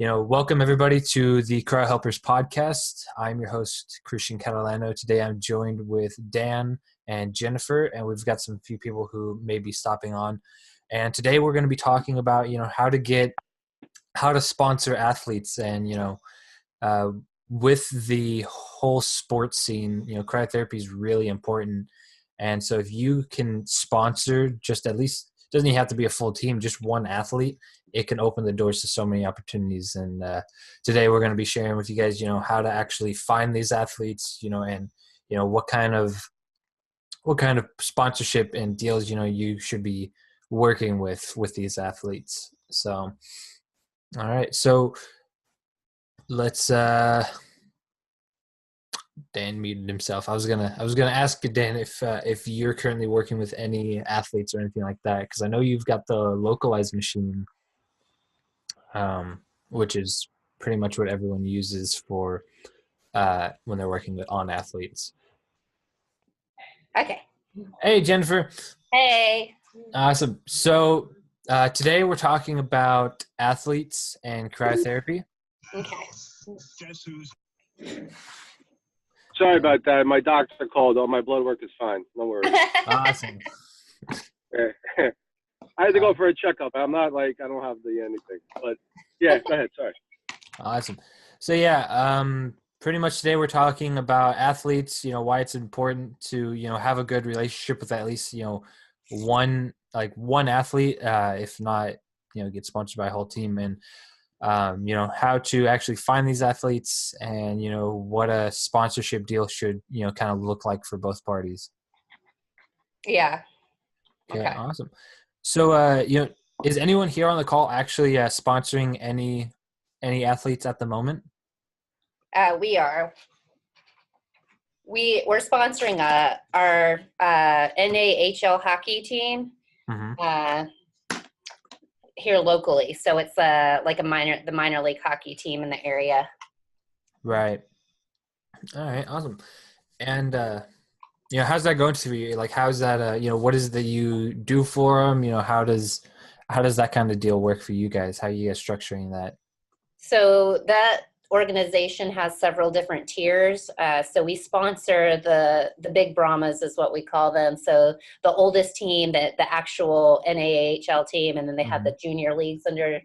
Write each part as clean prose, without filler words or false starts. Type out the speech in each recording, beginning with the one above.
Welcome everybody to the CryoHelpers podcast. I'm your host, Kristian Catalano. Today I'm joined with Dan and Jennifer, and we've got some few people who may be stopping on. And today we're going to be talking about, how to sponsor athletes and, with the whole sports scene, cryotherapy is really important. And so if you can sponsor just at least, doesn't even have to be a full team, just one athlete, it can open the doors to so many opportunities. And today we're going to be sharing with you guys, how to actually find these athletes, and, what kind of sponsorship and deals, you should be working with these athletes. So, all right. So let's, Dan muted himself. I was gonna ask you, Dan, if you're currently working with any athletes or anything like that, because I know you've got the localized machine, which is pretty much what everyone uses for when they're working on athletes. Okay. Hey, Jennifer. Hey. Awesome. So today we're talking about athletes and cryotherapy. Okay. Sorry about that. My doctor called. All my blood work is fine. No worries. Awesome. I had to go for a checkup. I'm not I don't have anything. But yeah, go ahead. Sorry. Awesome. So pretty much today we're talking about athletes, why it's important to, have a good relationship with at least, one athlete, if not, get sponsored by a whole team, and how to actually find these athletes and, what a sponsorship deal should, kind of look like for both parties. Yeah. Okay. Awesome. So, is anyone here on the call actually sponsoring any athletes at the moment? We are. We're sponsoring our NAHL hockey team here locally. So it's the minor league hockey team in the area. Right. All right. Awesome. And how's that going for you? Like, how's that? What is it that you do for them? How does that kind of deal work for you guys? How are you guys structuring that? So that organization has several different tiers. So we sponsor the big Brahmas is what we call them. So the oldest team, the actual NAHL team, and then they have the junior leagues underneath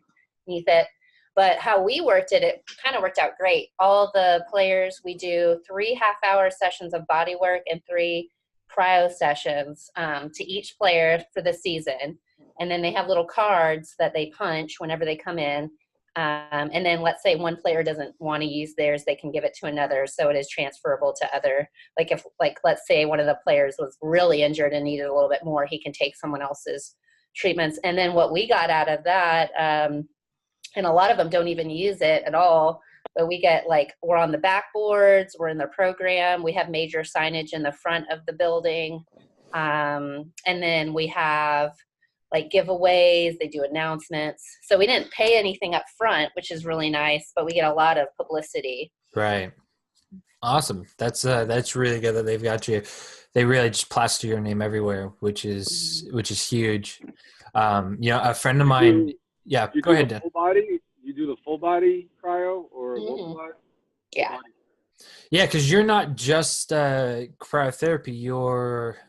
it. But how we worked it kind of worked out great. All the players, we do 3 half-hour sessions of body work and 3 cryo sessions to each player for the season. And then they have little cards that they punch whenever they come in. And then let's say one player doesn't want to use theirs, they can give it to another. So it is transferable to other, let's say one of the players was really injured and needed a little bit more, he can take someone else's treatments. And then what we got out of that, and a lot of them don't even use it at all, but we get we're on the backboards, we're in the program, we have major signage in the front of the building. And then we have giveaways, they do announcements. So we didn't pay anything up front, which is really nice, but we get a lot of publicity. Right. Awesome. That's really good that they've got you. They really just plaster your name everywhere, which is huge. A friend of mine. Go ahead, Dan. Full body? You do the full body cryo or local body? Yeah. Yeah, because you're not just cryotherapy. You're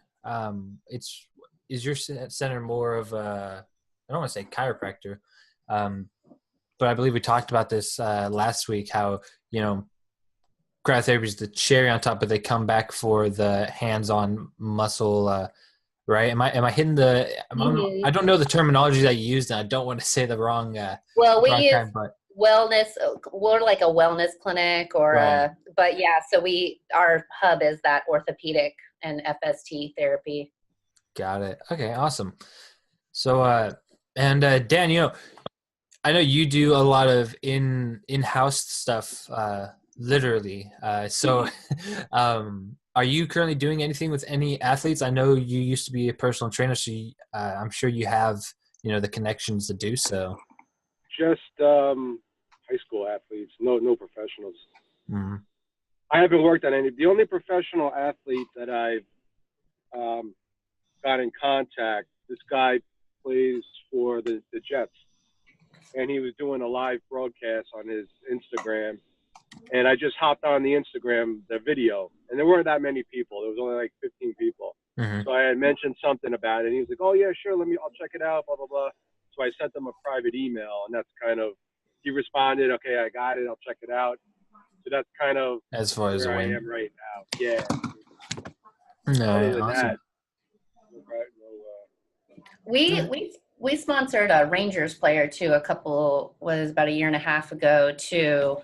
is your center more of a, I don't want to say chiropractor, but I believe we talked about this last week, how, cryotherapy is the cherry on top, but they come back for the hands-on muscle, right? Am I hitting I don't know the terminology that you used, and I don't want to say the wrong. Well, we use wellness. We're like a wellness clinic but yeah, so our hub is that orthopedic and FST therapy. Got it. Okay, awesome. So, and Dan, I know you do a lot of in-house stuff, literally. So, are you currently doing anything with any athletes? I know you used to be a personal trainer, so I'm sure you have, the connections to do so. Just high school athletes, no professionals. Mm-hmm. I haven't worked on any. The only professional athlete that I've got in contact, this guy plays for the Jets. and he was doing a live broadcast on his Instagram. And I just hopped on the Instagram, the video, and there weren't that many people. There was only like 15 people. Mm-hmm. So I had mentioned something about it, and he was like, "Oh yeah, sure, I'll check it out, blah blah blah." So I sent him a private email, and that's kind of, he responded, "Okay, I got it, I'll check it out." So that's kind of As far as where a I win. am right now. Yeah. No, Other than awesome. that, We sponsored a Rangers player too. Was about a year and a half ago too.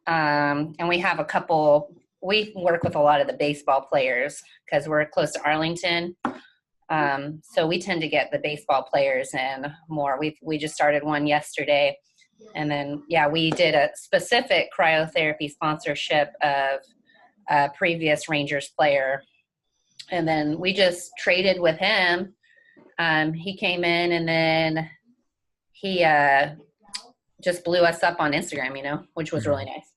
And we have a couple. We work with a lot of the baseball players because we're close to Arlington. So we tend to get the baseball players in more. We just started one yesterday, and then we did a specific cryotherapy sponsorship of a previous Rangers player, and then we just traded with him. He came in, and then he just blew us up on Instagram, which was really nice.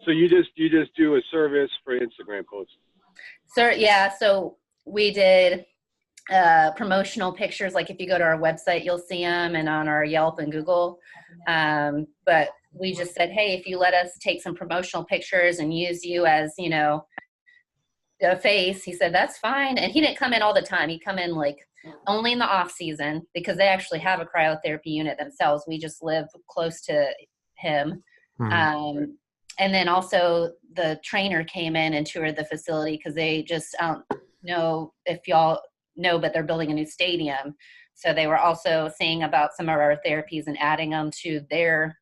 So you just do a service for Instagram posts? So we did promotional pictures. Like if you go to our website, you'll see them, and on our Yelp and Google. But we just said, hey, if you let us take some promotional pictures and use you as, a face, he said, that's fine. And he didn't come in all the time. He'd come in like only in the off season because they actually have a cryotherapy unit themselves. We just live close to him. Mm-hmm. And then also the trainer came in and toured the facility because they just, I don't know if y'all know, but they're building a new stadium. So they were also saying about some of our therapies and adding them to their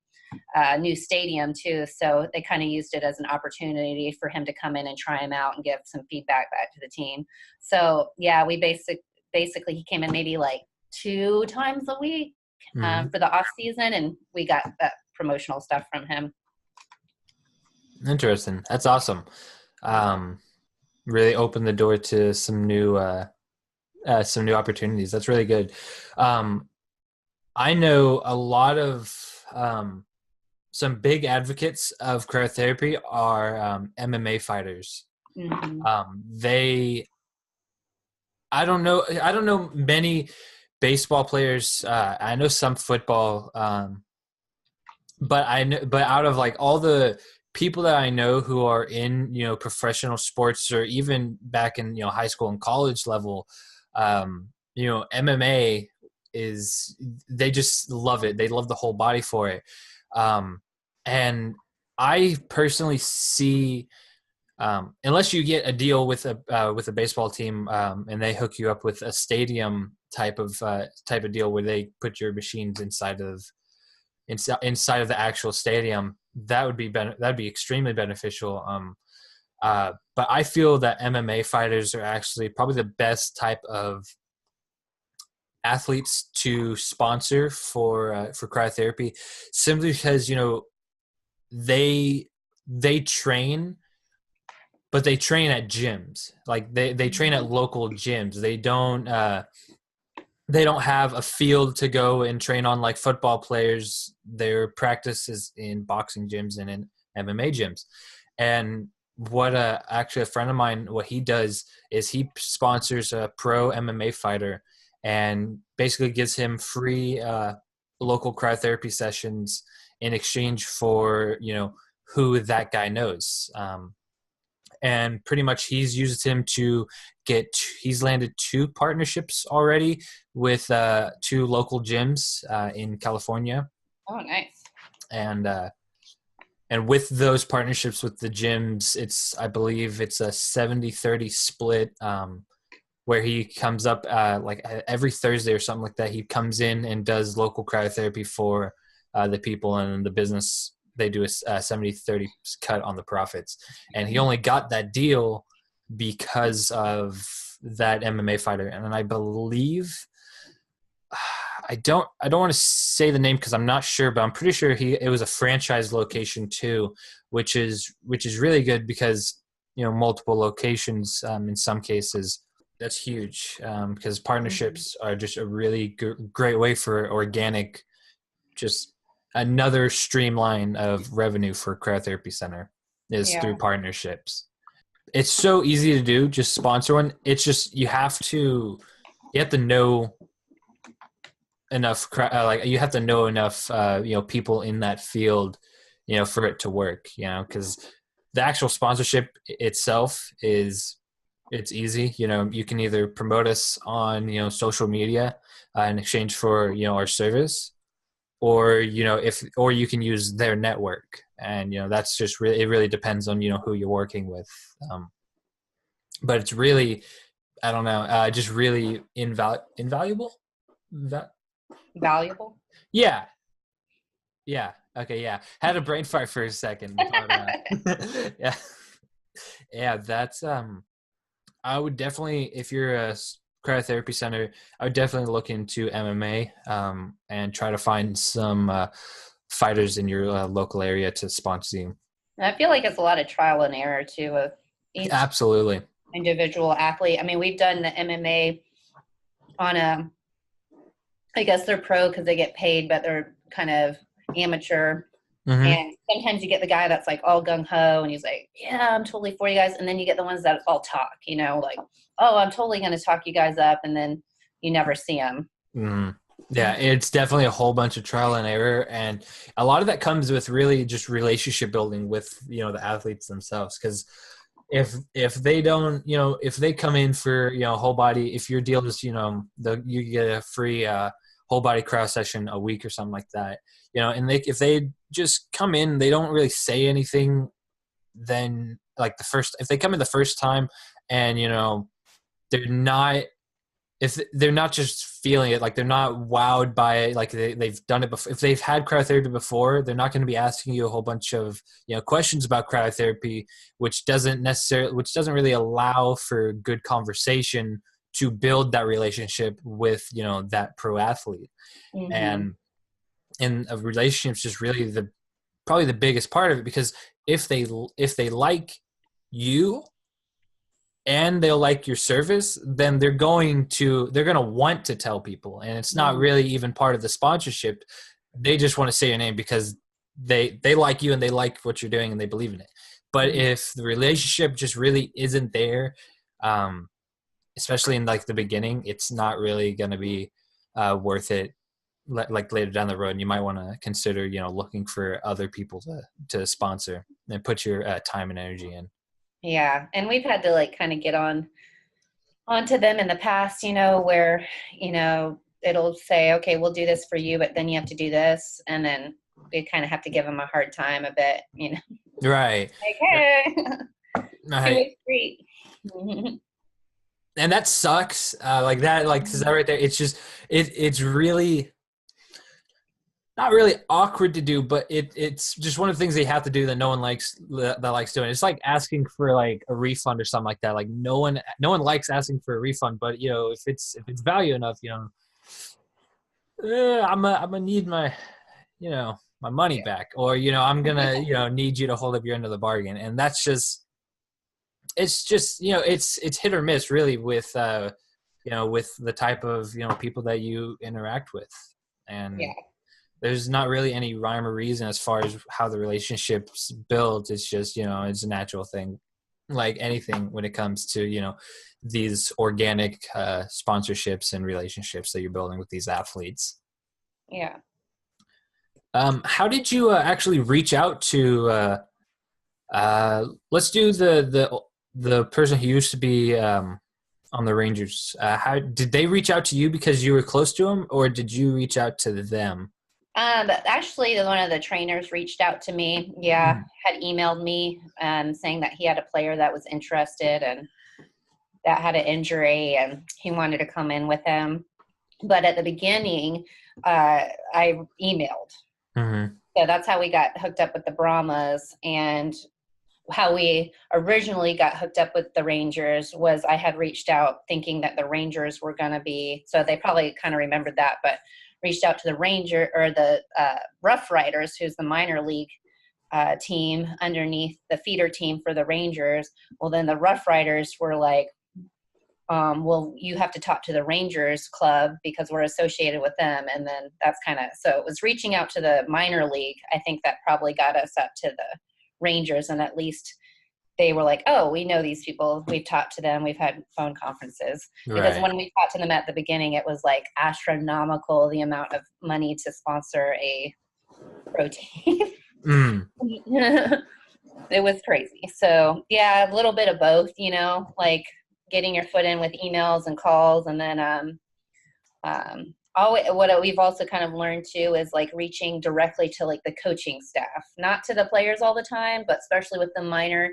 new stadium too. So they kind of used it as an opportunity for him to come in and try him out and give some feedback back to the team. So we basically he came in maybe like 2 times a week for the off season, and we got that promotional stuff from him. Interesting. That's awesome. Really opened the door to some new opportunities. That's really good. I know a lot of some big advocates of cryotherapy are MMA fighters. Mm-hmm. I don't know many baseball players. I know some football, but out of like all the people that I know who are in professional sports or even back in high school and college level, MMA is, they just love it. They love the whole body for it. And I personally see, unless you get a deal with a baseball team and they hook you up with a stadium type of deal where they put your machines inside of the actual stadium, that'd be extremely beneficial. But I feel that MMA fighters are actually probably the best type of athletes to sponsor for cryotherapy, simply because they train, but they train at gyms. Like they train at local gyms. They don't have a field to go and train on like football players. Their practice is in boxing gyms and in MMA gyms. And what actually a friend of mine, what he does is he sponsors a pro MMA fighter and basically gives him free local cryotherapy sessions in exchange for who that guy knows. And pretty much he's used him to he's landed 2 partnerships already with 2 local gyms in California. Oh, nice. And with those partnerships with the gyms, I believe it's a 70-30 split, where he comes up like every Thursday or something like that. He comes in and does local cryotherapy for the people, and the business, they do a 70-30 cut on the profits. And he only got that deal because of that MMA fighter. And I believe, I don't want to say the name because I'm not sure, but I'm pretty sure it was a franchise location too, which is really good because multiple locations in some cases, that's huge, because partnerships are just a really great way for organic, just another streamline of revenue for Cryotherapy Center is through partnerships. It's so easy to do, just sponsor one. It's just you have to know enough, like you have to know enough, people in that field, for it to work, because the actual sponsorship itself it's easy. You can either promote us on, social media in exchange for, our service, or, or you can use their network. And, that's just really, it really depends on, who you're working with. But it's really, I don't know, just really invaluable. Valuable. Yeah. Yeah. Okay. Yeah. Had a brain fart for a second. But, yeah. Yeah. That's, I would definitely, if you're a cryotherapy center, I would definitely look into MMA, and try to find some, fighters in your local area to sponsor you. I feel like it's a lot of trial and error too of each Absolutely. individual athlete. I mean, we've done the MMA on I guess they're pro because they get paid, but they're kind of amateur. Mm-hmm. And sometimes you get the guy that's like all gung-ho and he's like, yeah, I'm totally for you guys. And then you get the ones that all talk, like, oh, I'm totally going to talk you guys up. And then you never see them. Mm-hmm. Yeah, it's definitely a whole bunch of trial and error. And a lot of that comes with really just relationship building with, the athletes themselves. Because if they don't, if they come in for, whole body, if your deal is, you get a free whole body cryo session a week or something like that, and if they just come in, they don't really say anything, then like if they come in the first time and, they're not, if they're not just feeling it, like they're not wowed by it, like they've done it before. If they've had cryotherapy before, they're not going to be asking you a whole bunch of, questions about cryotherapy, which doesn't really allow for good conversation to build that relationship with, that pro athlete. Mm-hmm. And a relationship is just really probably the biggest part of it, because if they like you and they'll like your service, then they're going to want to tell people. And it's not really even part of the sponsorship. They just want to say your name because they like you and they like what you're doing and they believe in it. But if the relationship just really isn't there, especially in like the beginning, it's not really going to be worth it. Like later down the road, and you might want to consider, looking for other people to sponsor and put your time and energy in. Yeah. And we've had to like kind of get onto them in the past, where, it'll say, okay, we'll do this for you, but then you have to do this. And then we kind of have to give them a hard time a bit, Right. Like, hey, Right. street. And that sucks. Like that, cause that right there, it's just, it's really not really awkward to do, but it's just one of the things they have to do that no one likes doing. It's like asking for like a refund or something like that. Like no one likes asking for a refund, but if it's value enough, I'm gonna need my, my money back, or I'm gonna need you to hold up your end of the bargain. And that's just, it's just, it's hit or miss really with with the type of people that you interact with. And there's not really any rhyme or reason as far as how the relationship's built. It's just, it's a natural thing, like anything when it comes to, these organic sponsorships and relationships that you're building with these athletes. Yeah. How did you actually reach out to, let's do the person who used to be on the Rangers? How did they reach out to you because you were close to them, or did you reach out to them? Actually, one of the trainers reached out to me. Yeah, had emailed me saying that he had a player that was interested and that had an injury, and he wanted to come in with him. But at the beginning, I emailed. Mm-hmm. So that's how we got hooked up with the Brahmas, and how we originally got hooked up with the Rangers was I had reached out thinking that the Rangers were going to be, so they probably kind of remembered that, but reached out to the Ranger or the Rough Riders, who's the minor league team underneath the feeder team for the Rangers. Well, then the Rough Riders were like, well, you have to talk to the Rangers club because we're associated with them. And then that's kind of, so it was reaching out to the minor league. I think that probably got us up to the Rangers, and at least they were like, oh, we know these people. We've talked to them. We've had phone conferences. Because Right. when we talked to them at the beginning, it was like astronomical, the amount of money to sponsor a protein. Mm. It was crazy. So yeah, a little bit of both, you know, like getting your foot in with emails and calls. And then what we've also kind of learned too is like reaching directly to like the coaching staff, not to the players all the time, but especially with the minor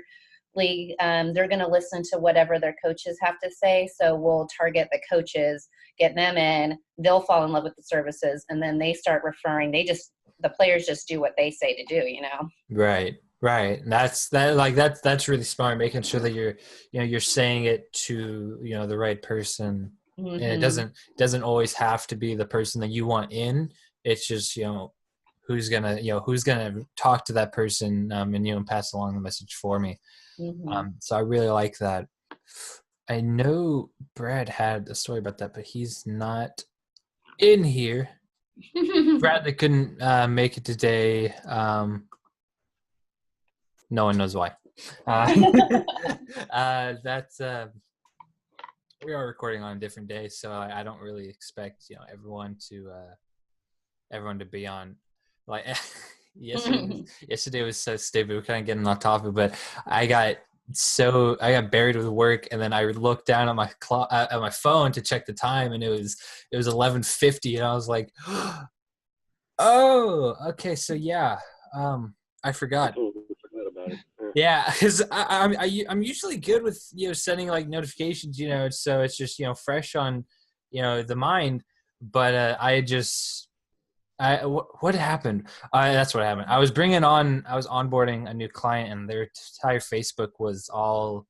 league, they're going to listen to whatever their coaches have to say. So we'll target the coaches, get them in, they'll fall in love with the services, and then they start referring. The players just do what they say to do, you know? Right. Right. And that's really smart, making sure that you're saying it to, the right person. And it doesn't always have to be the person that you want in. It's just, who's gonna talk to that person, and pass along the message for me. So I really like that. I know Brad had a story about that, but he's not in here. Brad that couldn't make it today. No one knows why. That's we are recording on a different day, so I don't really expect everyone to be on. Like yesterday was so stupid. We're kind of getting off topic, but I got buried with work, and then I looked down at my phone to check the time, and it was 11:50, and I was like, oh, okay, so yeah, I forgot. About it. Yeah, because I'm usually good with sending like notifications, so it's just fresh on the mind. But what happened? That's what happened. I was onboarding a new client, and their entire Facebook was all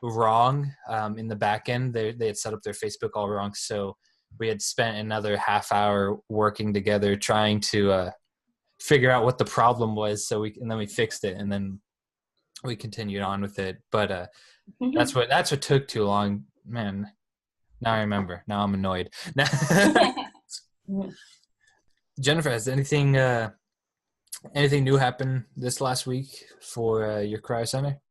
wrong. In the back end, they had set up their Facebook all wrong. So we had spent another half hour working together trying to figure out what the problem was. And then we fixed it, and then we continued on with it. But that's what took too long, man. Now I remember. Now I'm annoyed. Jennifer, has anything new happened this last week for your cryo center?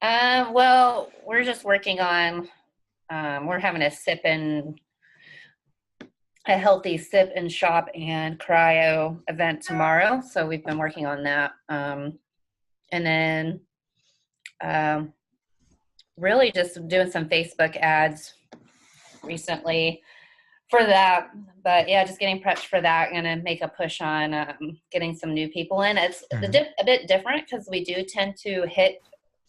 Well, we're just working on. We're having a healthy sip and shop and cryo event tomorrow. So we've been working on that. And then really just doing some Facebook ads recently for that. But yeah, just getting prepped for that. Going to make a push on getting some new people in. It's a bit different because we do tend to hit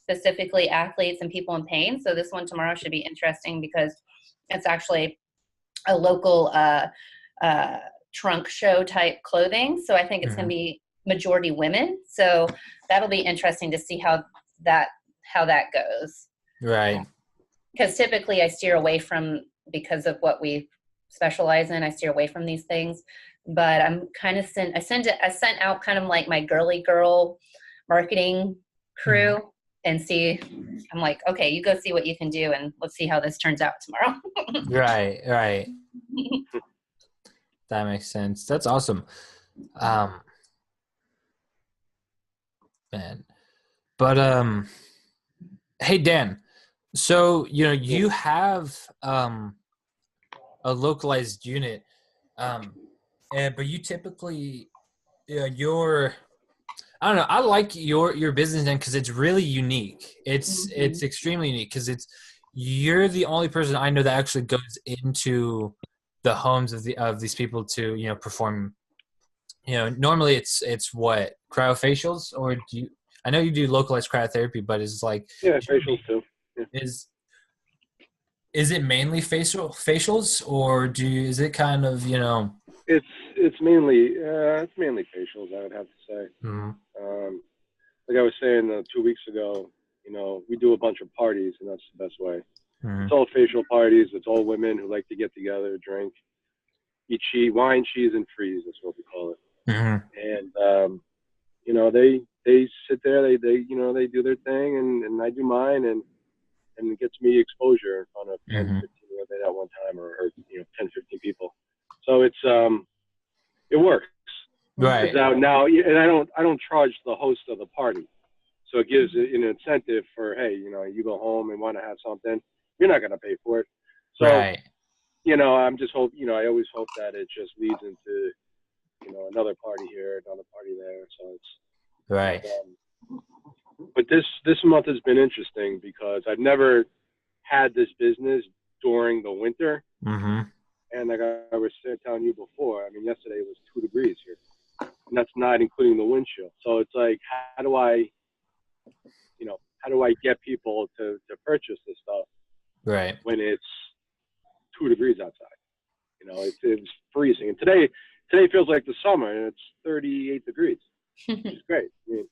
specifically athletes and people in pain. So this one tomorrow should be interesting because it's actually a local trunk show type clothing. So I think it's going to be majority women. So that'll be interesting to see how that goes. Right. Because typically I steer away from, because of what we specialize in, I steer away from these things. But I'm kind of I sent out kind of like my girly girl marketing crew and see. I'm like, okay, you go see what you can do, and let's see how this turns out tomorrow. Right. That makes sense. That's awesome. Man. But hey Dan, so you have a localized unit, but you typically I don't know, I like your business end because it's really unique. It's extremely unique because you're the only person I know that actually goes into the homes of these people to perform. Normally it's what, cryofacials, or I know you do localized cryotherapy, but it's like facials too. Yeah. Is it mainly facials, or is it kind of It's mainly facials, I would have to say. Like I was saying 2 weeks ago, we do a bunch of parties, and that's the best way. It's all facial parties. It's all women who like to get together, drink, eat wine, cheese, and freeze. That's what we call it. And they sit there, they do their thing, and I do mine, and it gets me exposure in front of 10, 15 at one time, or 10, 15 people. So it's it works. Right. It's out now, and I don't charge the host of the party. So it gives an incentive for, hey, you go home and want to have something, you're not going to pay for it. So, right. I'm just hope, I always hope that it just leads into, another party here, another party there. So it's right. But this month has been interesting because I've never had this business during the winter. Mm-hmm. And like I was telling you before, I mean, yesterday it was 2 degrees here, and that's not including the wind chill. So it's like, how do I get people to purchase this stuff Right. when it's 2 degrees outside? It's freezing. And today feels like the summer, and it's 38 degrees. It's great. I mean,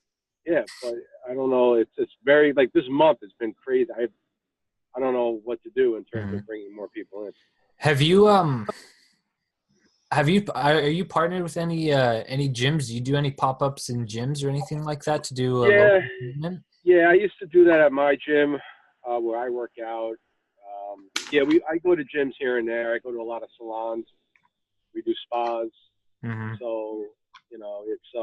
yeah, but I don't know. It's very, like, this month has been crazy. I don't know what to do in terms of bringing more people in. Are you partnered with any gyms? Do you do any pop-ups in gyms or anything like that to do local movement? Yeah, I used to do that at my gym where I work out. I go to gyms here and there. I go to a lot of salons. We do spas. Mm-hmm. So, it's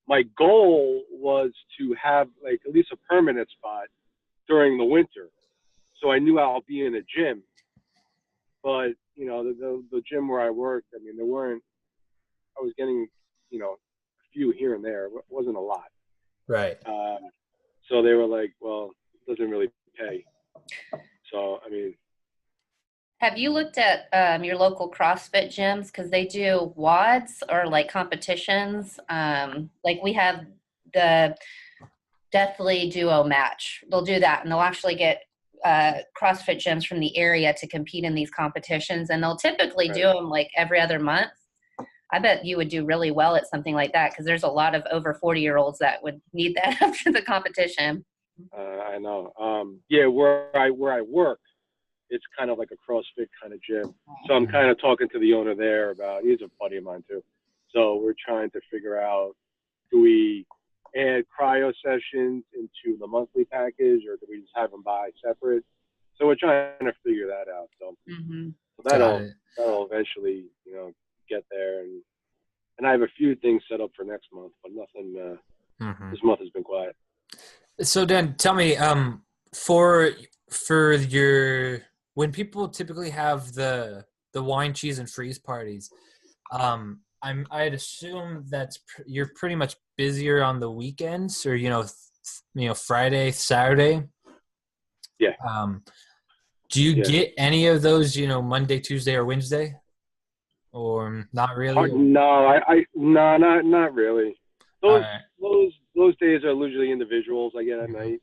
my goal was to have like at least a permanent spot during the winter. So I knew I'll be in a gym. But, the gym where I worked, I mean, I was getting, a few here and there. It wasn't a lot. Right. So they were like, well, it doesn't really pay. So, I mean. Have you looked at your local CrossFit gyms? Because they do WODs or like competitions. Like we have the Deathly Duo match. They'll do that, and they'll actually get CrossFit gyms from the area to compete in these competitions, and they'll typically do them like every other month. I bet you would do really well at something like that because there's a lot of over 40-year-olds that would need that after the competition. I know. Where I work, it's kind of like a CrossFit kind of gym. So I'm kind of talking to the owner there about, he's a buddy of mine too. So we're trying to figure out, do we add cryo sessions into the monthly package, or do we just have them buy separate? So we're trying to figure that out. So, so that'll eventually, get there. And I have a few things set up for next month, but nothing, this month has been quiet. So Dan, tell me, for your, when people typically have the wine, cheese, and freeze parties, I'd assume you're pretty much busier on the weekends, or Friday, Saturday. Yeah. Do you get any of those, Monday, Tuesday, or Wednesday, or not really? No, not really. Those days are usually individuals I get at night.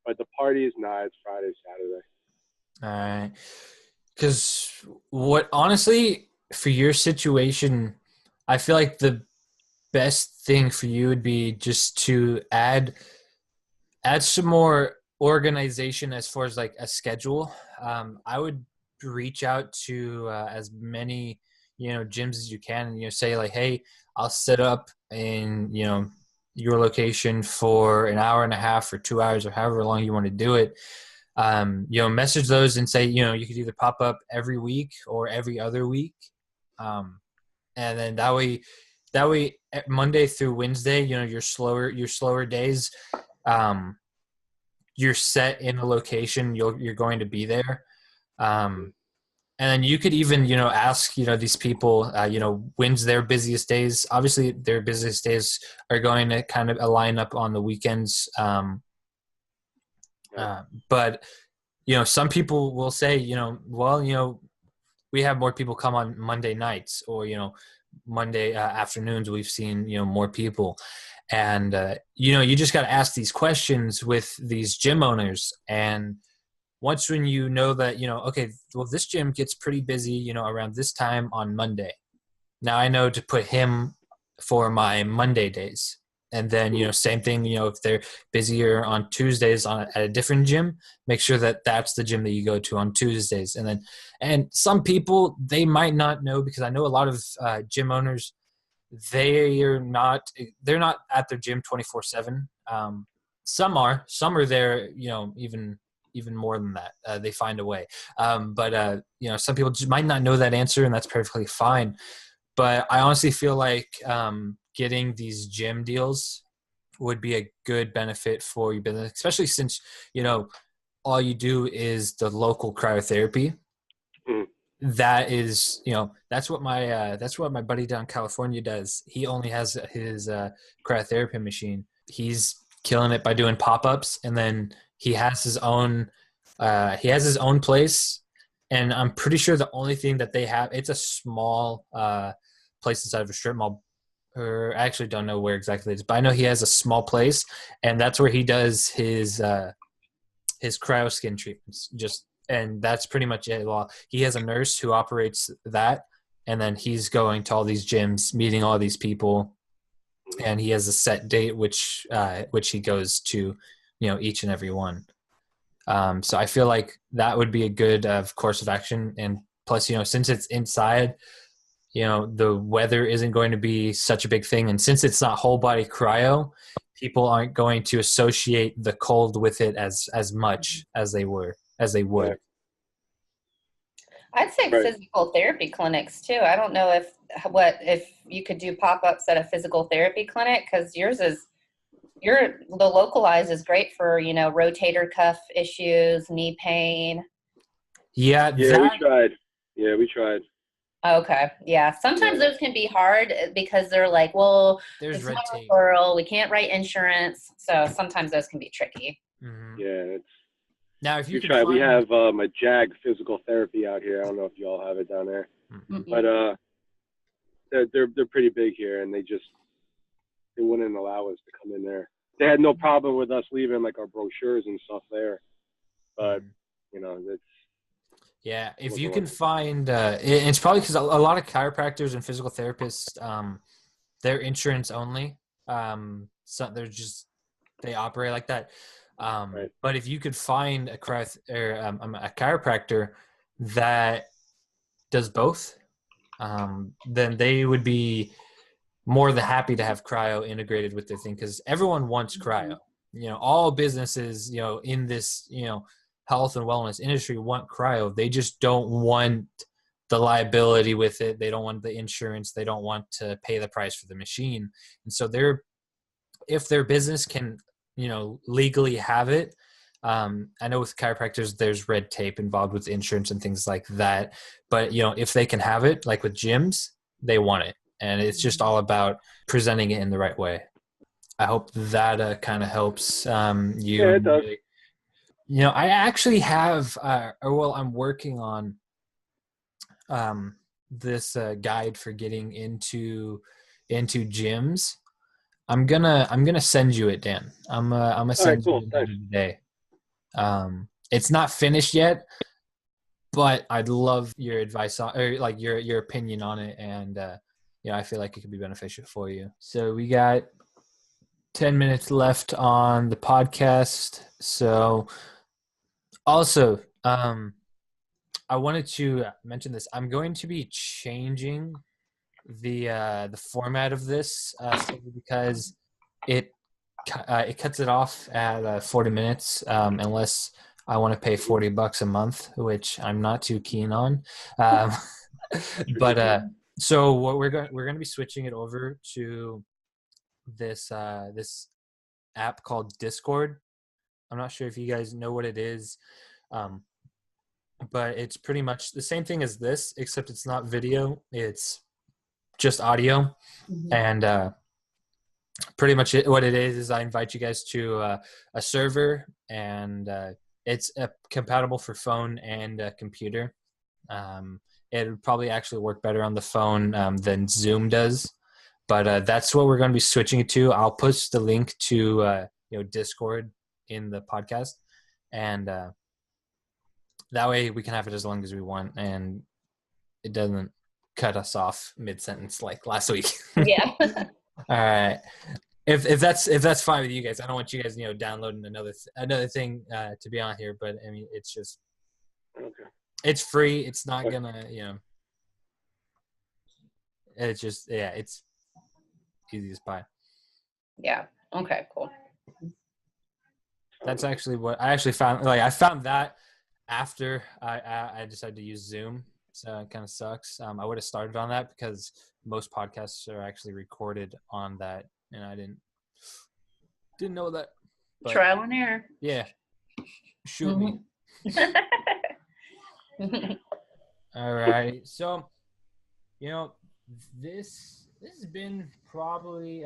But the parties, it's Friday, Saturday. All right. Because honestly, for your situation, I feel like the best thing for you would be just to add some more organization as far as like a schedule. I would reach out to as many gyms as you can, and say like, hey, I'll set up in your location for an hour and a half or 2 hours or however long you want to do it. Message those and say, you could either pop up every week or every other week. And then that way Monday through Wednesday, your slower days, you're set in a location, you're going to be there. And then you could even, ask, these people, when's their busiest days. Obviously their busiest days are going to kind of align up on the weekends. But, some people will say, we have more people come on Monday nights, or, Monday afternoons, we've seen, more people. And, you just got to ask these questions with these gym owners. And once when that, okay, well, this gym gets pretty busy, around this time on Monday. Now I know to put him for my Monday days. And then, same thing, if they're busier on Tuesdays at a different gym, make sure that that's the gym that you go to on Tuesdays. And some people, they might not know, because I know a lot of gym owners, they're not at their gym 24/7. Some are there, even more than that. They find a way. But some people just might not know that answer, and that's perfectly fine. But I honestly feel like getting these gym deals would be a good benefit for your business, especially since, all you do is the local cryotherapy. That is, that's what my buddy down in California does. He only has his cryotherapy machine. He's killing it by doing pop-ups, and then he has his own place. And I'm pretty sure the only thing that they have, it's a small place inside of a strip mall. Or I actually don't know where exactly it is, but I know he has a small place, and that's where he does his cryo skin treatments. And that's pretty much it. Well, he has a nurse who operates that, and then he's going to all these gyms, meeting all these people, and he has a set date which he goes to, each and every one. So I feel like that would be a good course of action. And plus, since it's inside, the weather isn't going to be such a big thing. And since it's not whole body cryo, people aren't going to associate the cold with it as much as they would. I'd say physical therapy clinics too. I don't know if you could do pop-ups at a physical therapy clinic, because the localized is great for, rotator cuff issues, knee pain. Yeah, we tried. Okay. Yeah. Sometimes those can be hard because they're like, well, there's red tape. referral. We can't write insurance. So sometimes those can be tricky. Mm-hmm. Yeah. Now, if you try, we have a JAG physical therapy out here. I don't know if you all have it down there, but they're pretty big here, and they wouldn't allow us to come in there. They had no problem with us leaving like our brochures and stuff there, but it's. Yeah, if you can find, it's probably because a lot of chiropractors and physical therapists, they're insurance only. So they operate like that. But if you could find a chiropractor that does both, then they would be more than happy to have cryo integrated with their thing, because everyone wants cryo. All businesses, in this, health and wellness industry want cryo. They just don't want the liability with it. They don't want the insurance. They don't want to pay the price for the machine. And so if their business can, legally have it, I know with chiropractors, there's red tape involved with insurance and things like that. But, if they can have it, like with gyms, they want it. And it's just all about presenting it in the right way. I hope that kind of helps you. Yeah, it does. I actually have, I'm working on this guide for getting into gyms. I'm gonna send you it, Dan. I'm gonna send you it today. It's not finished yet, but I'd love your advice on, or like your opinion on it, and I feel like it could be beneficial for you. So we got 10 minutes left on the podcast. So also, I wanted to mention this. I'm going to be changing the format of this because it cuts it off at 40 minutes unless I want to pay $40 a month, which I'm not too keen on. But so what we're going to be switching it over to this app called Discord. I'm not sure if you guys know what it is, but it's pretty much the same thing as this, except it's not video. It's just audio. Mm-hmm. And pretty much what it is I invite you guys to a server, and it's compatible for phone and computer. It would probably actually work better on the phone than Zoom does. But that's what we're going to be switching it to. I'll post the link to Discord in the podcast, and that way we can have it as long as we want, and it doesn't cut us off mid-sentence like last week. Yeah. All right. If that's fine with you guys, I don't want you guys downloading another thing to be on here, but I mean it's just it's free. It's not gonna it's just it's easy as pie. Yeah. Okay. Cool. That's actually what I actually found. Like I found that after I decided to use Zoom, So it kind of sucks. I would have started on that because most podcasts are actually recorded on that, and I didn't know that. But, trial and error. Yeah. Shoot me. All right. So, this has been probably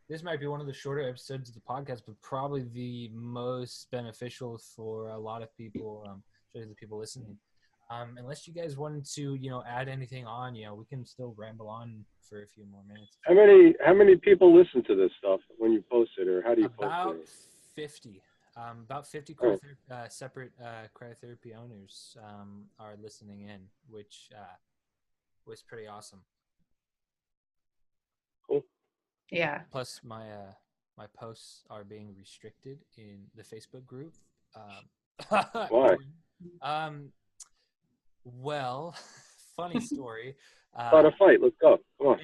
this might be one of the shorter episodes of the podcast, but probably the most beneficial for a lot of people, especially the people listening. Unless you guys wanted to, add anything on, we can still ramble on for a few more minutes. How many people listen to this stuff when you post it, or how do you post it? 50. About 50 separate cryotherapy owners are listening in, which was pretty awesome. Cool. Yeah. Plus, my posts are being restricted in the Facebook group. Why? Well, funny story. Start a fight. Let's go. Come on.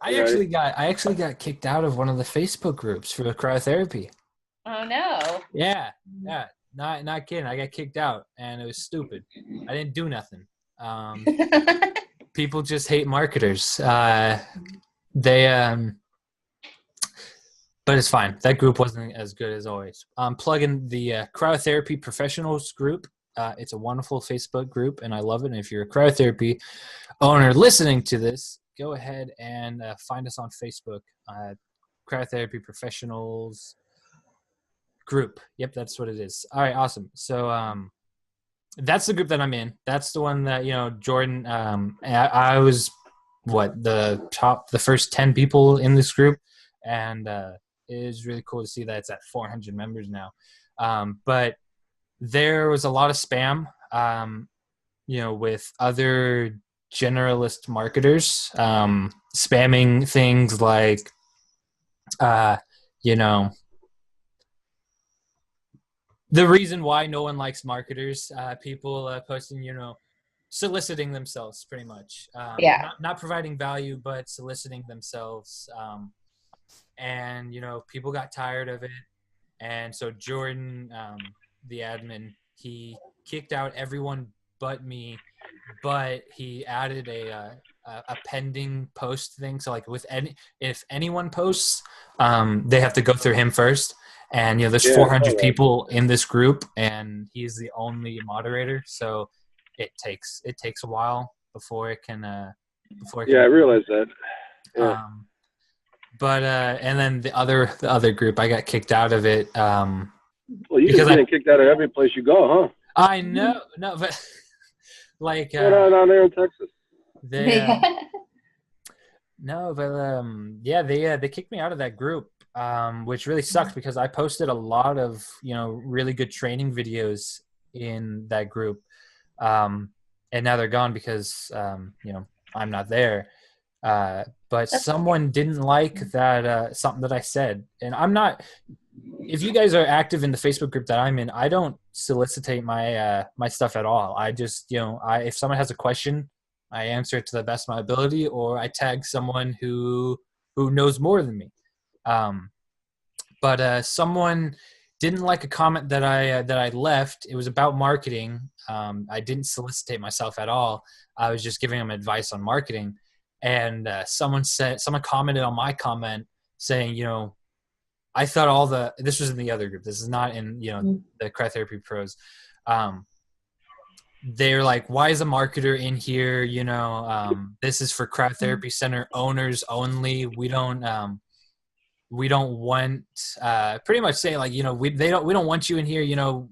I actually got kicked out of one of the Facebook groups for the cryotherapy. Oh no. Yeah. Not kidding. I got kicked out, and it was stupid. I didn't do nothing. People just hate marketers. But it's fine. That group wasn't as good as always. Plug in the cryotherapy professionals group. It's a wonderful Facebook group, and I love it. And if you're a cryotherapy owner listening to this, go ahead and find us on Facebook. Cryotherapy professionals group. Yep, that's what it is. All right, awesome. So that's the group that I'm in. That's the one that Jordan. I was the first 10 people in this group, and it is really cool to see that it's at 400 members now. But there was a lot of spam, with other generalist marketers, spamming things like, the reason why no one likes marketers, people posting, soliciting themselves pretty much. Not providing value, but soliciting themselves. And, people got tired of it. And so Jordan, the admin, he kicked out everyone but me, but he added a pending post thing. So like if anyone posts, they have to go through him first. And there's 400 people in this group, and he's the only moderator. So it takes a while before it can. I realize that. Yeah. But and then the other group, I got kicked out of it. Well, you just getting kicked out of every place you go, huh? I know, no, but like down there in Texas. They they kicked me out of that group, which really sucked because I posted a lot of really good training videos in that group, and now they're gone because I'm not there. But someone didn't like that something that I said, and I'm not. If you guys are active in the Facebook group that I'm in, I don't solicitate my my stuff at all. I just if someone has a question, I answer it to the best of my ability, or I tag someone who knows more than me. But someone didn't like a comment that I left. It was about marketing. I didn't solicitate myself at all. I was just giving them advice on marketing. And someone commented on my comment saying, I thought this was in the other group. This is not in, the cryotherapy pros. They're like, why is a marketer in here? This is for cryotherapy center owners only. We don't want, pretty much saying like, we don't want you in here.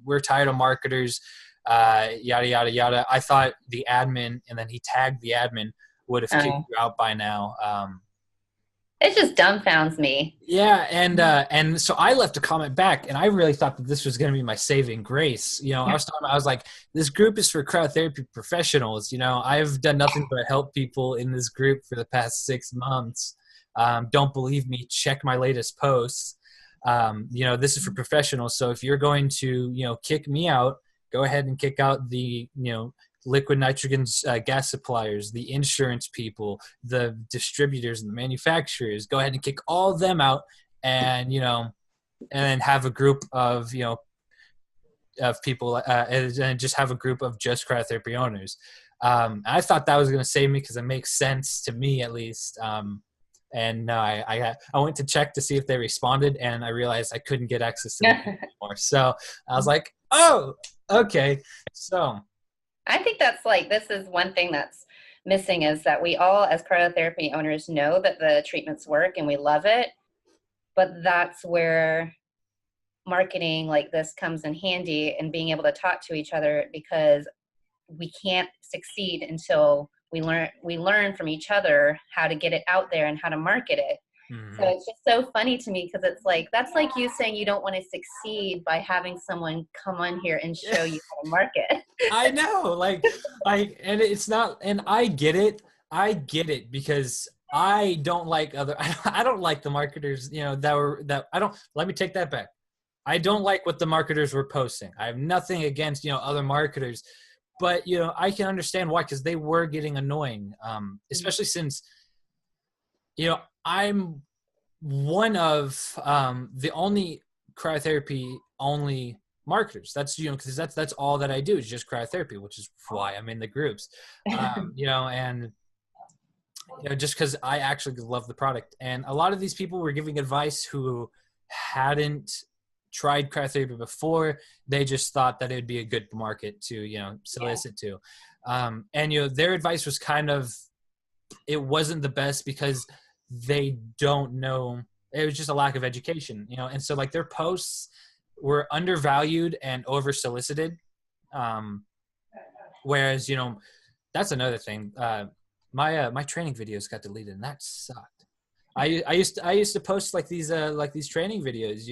We're tired of marketers, yada, yada, yada. I thought the admin, and then he tagged the admin, would have kicked you out by now. It just dumbfounds me. Yeah, and so I left a comment back, and I really thought that this was going to be my saving grace. I was like, this group is for cryotherapy professionals. I've done nothing but help people in this group for the past 6 months. Don't believe me? Check my latest posts. This is for professionals. So if you're going to kick me out, go ahead and kick out the liquid nitrogen gas suppliers, the insurance people, the distributors and the manufacturers. Go ahead and kick all of them out, and and then have a group of of people and just have a group of just cryotherapy owners. I thought that was going to save me because it makes sense to me at least. And no, I went to check to see if they responded, and I realized I couldn't get access to them anymore. So I was like, oh, okay. So I think this is one thing that's missing, is that we all as cryotherapy owners know that the treatments work and we love it, but that's where marketing like this comes in handy, and being able to talk to each other, because we can't succeed until we learn from each other how to get it out there and how to market it. Mm-hmm. So it's just so funny to me, because it's like, that's like you saying you don't want to succeed by having someone come on here and show you how to market. I know, and it's not, and I get it because I don't like I don't like the marketers, let me take that back. I don't like what the marketers were posting. I have nothing against, other marketers, but, I can understand why, because they were getting annoying, especially since, I'm one of the only cryotherapy only marketers. That's, because that's all that I do is just cryotherapy, which is why I'm in the groups, and just because I actually love the product. And a lot of these people were giving advice who hadn't tried cryotherapy before. They just thought that it would be a good market to solicit to, and their advice was kind of, it wasn't the best because they don't know. It was just a lack of education, and so their posts were undervalued and over solicited, whereas that's another thing. My training videos got deleted, and that sucked. I used to post these training videos,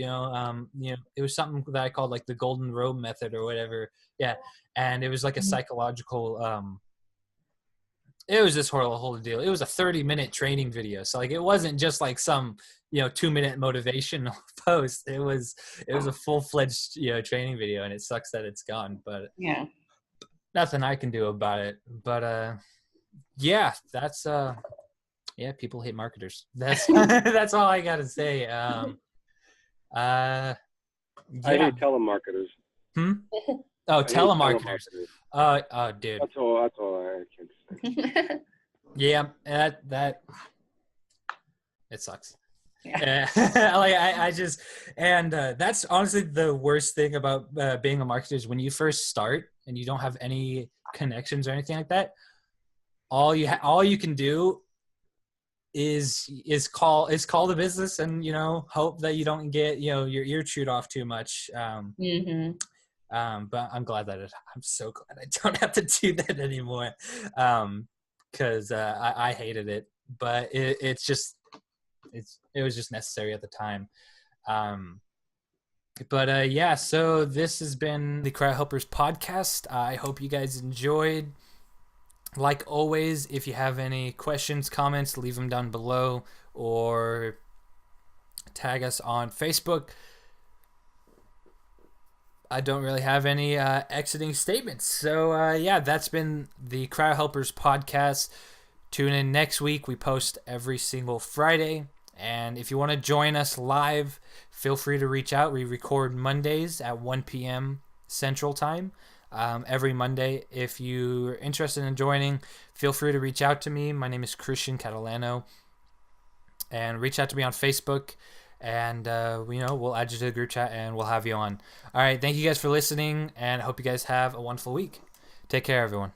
it was something that I called the golden robe method or whatever. Yeah. And it was a psychological, it was this whole deal. It was a 30-minute training video. So it wasn't just some, 2-minute motivational post. It was a full-fledged, training video, and it sucks that it's gone, but yeah, nothing I can do about it. But, yeah, that's, yeah, people hate marketers. That's that's all I gotta say. Yeah. I hate telemarketers. Oh, telemarketers. Oh, dude. That's all I can say. Yeah, that it sucks. Yeah. I just, and that's honestly the worst thing about being a marketer is when you first start and you don't have any connections or anything like that. All you can do is call the business and hope that you don't get your ear chewed off too much. But I'm glad that I'm so glad I don't have to do that anymore, because I hated it, but it was just necessary at the time. But yeah, so this has been the CryoHelpers podcast. I hope you guys enjoyed. Like always, if you have any questions, comments, leave them down below or tag us on Facebook. I don't really have any exiting statements. So, yeah, that's been the CryoHelpers podcast. Tune in next week. We post every single Friday. And if you want to join us live, feel free to reach out. We record Mondays at 1 p.m. Central Time. Every Monday. If you're interested in joining, feel free to reach out to me. My name is Kristian Catalano, and reach out to me on Facebook, and we'll add you to the group chat and we'll have you on. All right, thank you guys for listening, and I hope you guys have a wonderful week. Take care, everyone.